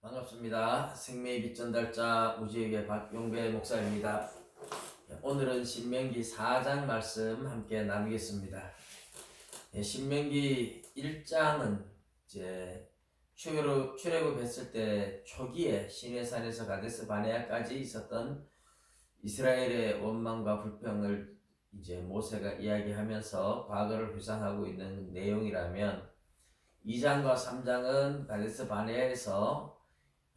반갑습니다. 생명의 빛 전달자 우지에게 박용배 목사입니다. 오늘은 신명기 4장 말씀 함께 나누겠습니다. 신명기 1장은 이제 출애굽했을 때 초기에 시내산에서 가데스 바네아까지 있었던 이스라엘의 원망과 불평을 이제 모세가 이야기하면서 과거를 회상하고 있는 내용이라면 2장과 3장은 가데스 바네아에서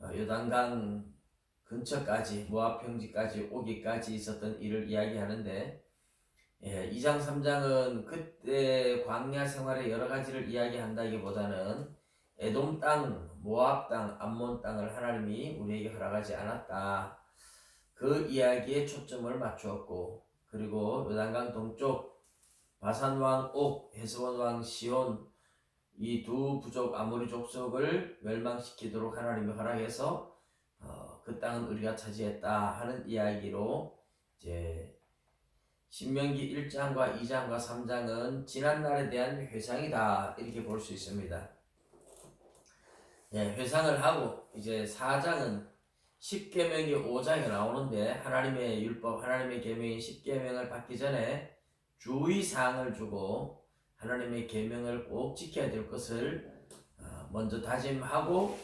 요단강 근처까지 모압 평지까지 오기까지 있었던 일을 이야기하는데 2장 3장은 그때 광야 생활의 여러 가지를 이야기한다기보다는 에돔 땅, 모압 땅, 암몬 땅을 하나님이 우리에게 허락하지 않았다. 그 이야기에 초점을 맞추었고, 그리고 요단강 동쪽 바산 왕 옥, 헤스본 왕 시온 이 두 부족 아모리 족속을 멸망시키도록 하나님이 허락해서 그 땅은 우리가 차지했다 하는 이야기로 이제 신명기 1장과 2장과 3장은 지난날에 대한 회상이다 이렇게 볼 수 있습니다. 회상을 하고 이제 4장은 10계명이 5장에 나오는데 하나님의 율법, 하나님의 계명인 10계명을 받기 전에 주의사항을 주고 하나님의 계명을 꼭 지켜야 될 것을 먼저 다짐하고,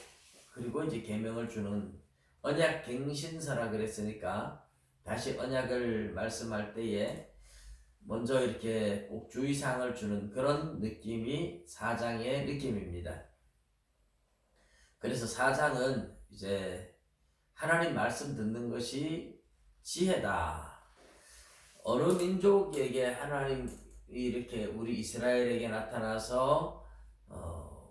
그리고 이제 계명을 주는 언약 갱신서라 그랬으니까 다시 언약을 말씀할 때에 먼저 이렇게 꼭 주의사항을 주는 그런 느낌이 4장의 느낌입니다. 그래서 4장은 이제 하나님 말씀 듣는 것이 지혜다. 어느 민족에게 하나님 이렇게 우리 이스라엘에게 나타나서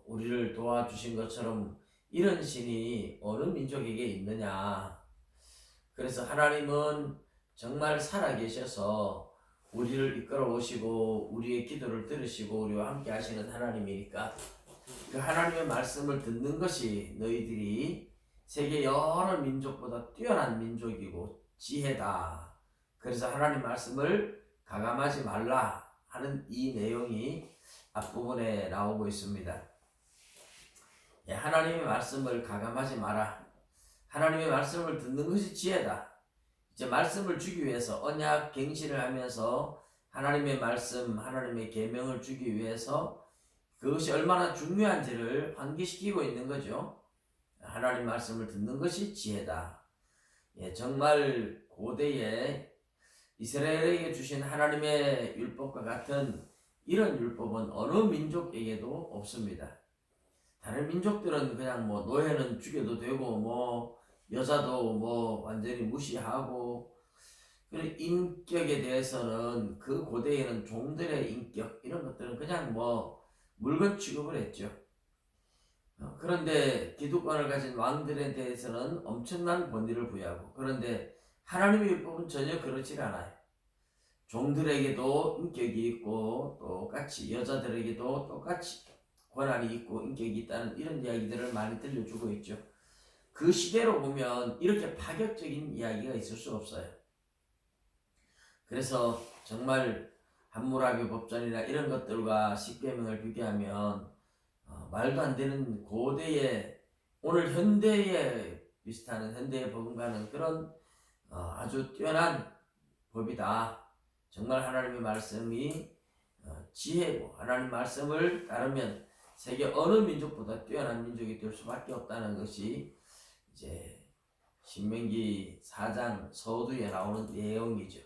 우리를 도와주신 것처럼 이런 신이 어느 민족에게 있느냐. 그래서 하나님은 정말 살아계셔서 우리를 이끌어 오시고 우리의 기도를 들으시고 우리와 함께 하시는 하나님이니까 그 하나님의 말씀을 듣는 것이 너희들이 세계 여러 민족보다 뛰어난 민족이고 지혜다. 그래서 하나님 말씀을 가감하지 말라 하는 이 내용이 앞부분에 나오고 있습니다. 하나님의 말씀을 가감하지 마라. 하나님의 말씀을 듣는 것이 지혜다. 이제 말씀을 주기 위해서 언약 갱신을 하면서 하나님의 말씀, 하나님의 계명을 주기 위해서 그것이 얼마나 중요한지를 환기시키고 있는 거죠. 하나님 말씀을 듣는 것이 지혜다. 정말 고대에 이스라엘에게 주신 하나님의 율법과 같은 이런 율법은 어느 민족에게도 없습니다. 다른 민족들은 그냥 노예는 죽여도 되고 여자도 완전히 무시하고, 그리고 인격에 대해서는 그 고대에는 종들의 인격 이런 것들은 그냥 물건 취급을 했죠. 그런데 기득권을 가진 왕들에 대해서는 엄청난 권위를 부여하고, 그런데 하나님의 율법은 전혀 그렇지 않아요. 종들에게도 인격이 있고 똑같이 여자들에게도 똑같이 권한이 있고 인격이 있다는 이런 이야기들을 많이 들려주고 있죠. 그 시대로 보면 이렇게 파격적인 이야기가 있을 수 없어요. 그래서 정말 함무라비 법전이나 이런 것들과 십계명을 비교하면 말도 안 되는 고대의 오늘 현대에 비슷한 현대에 버금가는 그런 아주 뛰어난 법이다. 정말 하나님의 말씀이 지혜고 하나님 말씀을 따르면 세계 어느 민족보다 뛰어난 민족이 될 수밖에 없다는 것이 이제 신명기 4장 서두에 나오는 내용이죠.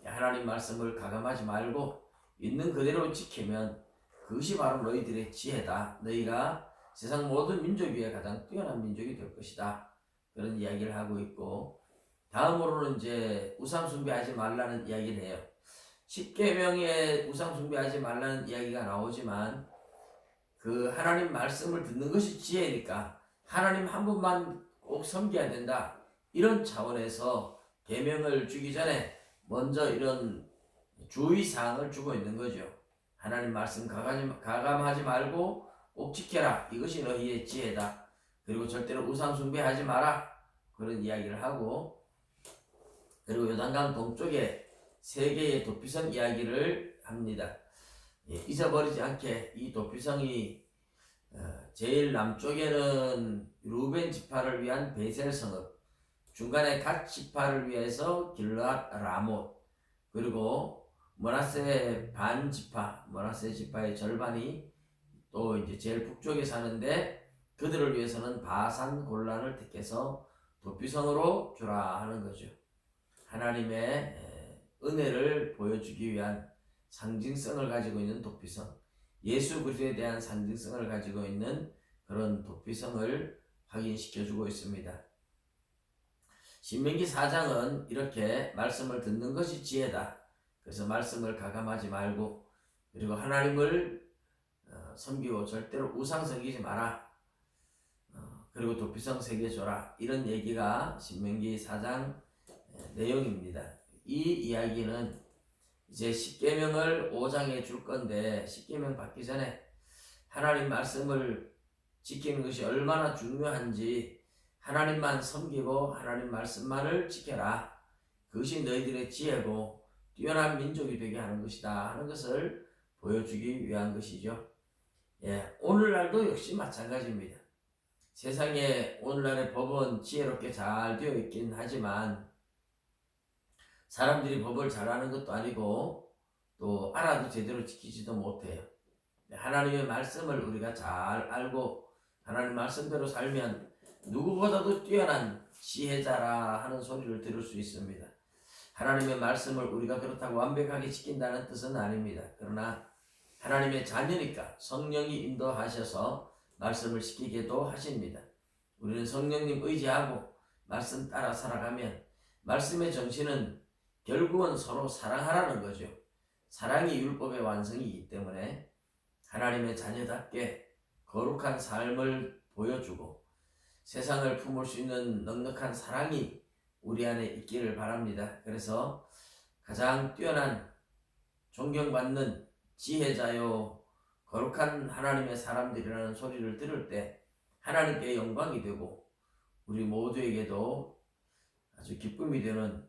하나님 말씀을 가감하지 말고 있는 그대로 지키면 그것이 바로 너희들의 지혜다. 너희가 세상 모든 민족 위에 가장 뛰어난 민족이 될 것이다. 그런 이야기를 하고 있고, 다음으로는 이제 우상 숭배하지 말라는 이야기를 해요. 10계명에 우상 숭배하지 말라는 이야기가 나오지만 그 하나님 말씀을 듣는 것이 지혜니까 하나님 한 분만 꼭 섬겨야 된다. 이런 차원에서 계명을 주기 전에 먼저 이런 주의사항을 주고 있는 거죠. 하나님 말씀 가감하지 말고 꼭 지켜라. 이것이 너희의 지혜다. 그리고 절대로 우상 숭배하지 마라. 그런 이야기를 하고, 그리고 요단강 동쪽에 세 개의 도피성 이야기를 합니다. 잊어버리지 않게 이 도피성이 제일 남쪽에는 루벤 지파를 위한 베셀 성읍, 중간에 갓 지파를 위해서 길르앗 라못, 그리고 므낫세 반 지파, 므낫세 지파의 절반이 또 이제 제일 북쪽에 사는데 그들을 위해서는 바산 골란을 택해서 도피성으로 주라 하는 거죠. 하나님의 은혜를 보여주기 위한 상징성을 가지고 있는 도피성, 예수 그리스도에 대한 상징성을 가지고 있는 그런 도피성을 확인시켜주고 있습니다. 신명기 4장은 이렇게 말씀을 듣는 것이 지혜다. 그래서 말씀을 가감하지 말고, 그리고 하나님을 섬기고 절대로 우상 섬기지 마라. 그리고 도피성 새겨줘라. 이런 얘기가 신명기 4장 내용입니다. 이 이야기는 이제 십계명을 5장에 줄 건데, 십계명 받기 전에 하나님 말씀을 지키는 것이 얼마나 중요한지, 하나님만 섬기고 하나님 말씀만을 지켜라. 그것이 너희들의 지혜고 뛰어난 민족이 되게 하는 것이다 하는 것을 보여주기 위한 것이죠. 오늘날도 역시 마찬가지입니다. 세상에 오늘날의 법은 지혜롭게 잘 되어 있긴 하지만 사람들이 법을 잘하는 것도 아니고 또 알아도 제대로 지키지도 못해요. 하나님의 말씀을 우리가 잘 알고 하나님 말씀대로 살면 누구보다도 뛰어난 지혜자라 하는 소리를 들을 수 있습니다. 하나님의 말씀을 우리가 그렇다고 완벽하게 지킨다는 뜻은 아닙니다. 그러나 하나님의 자녀니까 성령이 인도하셔서 말씀을 지키게도 하십니다. 우리는 성령님 의지하고 말씀 따라 살아가면 말씀의 정신은 결국은 서로 사랑하라는 거죠. 사랑이 율법의 완성이기 때문에 하나님의 자녀답게 거룩한 삶을 보여주고 세상을 품을 수 있는 넉넉한 사랑이 우리 안에 있기를 바랍니다. 그래서 가장 뛰어난 존경받는 지혜자요 거룩한 하나님의 사람들이라는 소리를 들을 때 하나님께 영광이 되고 우리 모두에게도 아주 기쁨이 되는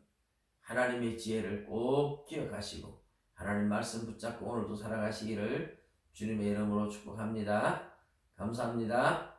하나님의 지혜를 꼭 기억하시고 하나님 말씀 붙잡고 오늘도 살아가시기를 주님의 이름으로 축복합니다. 감사합니다.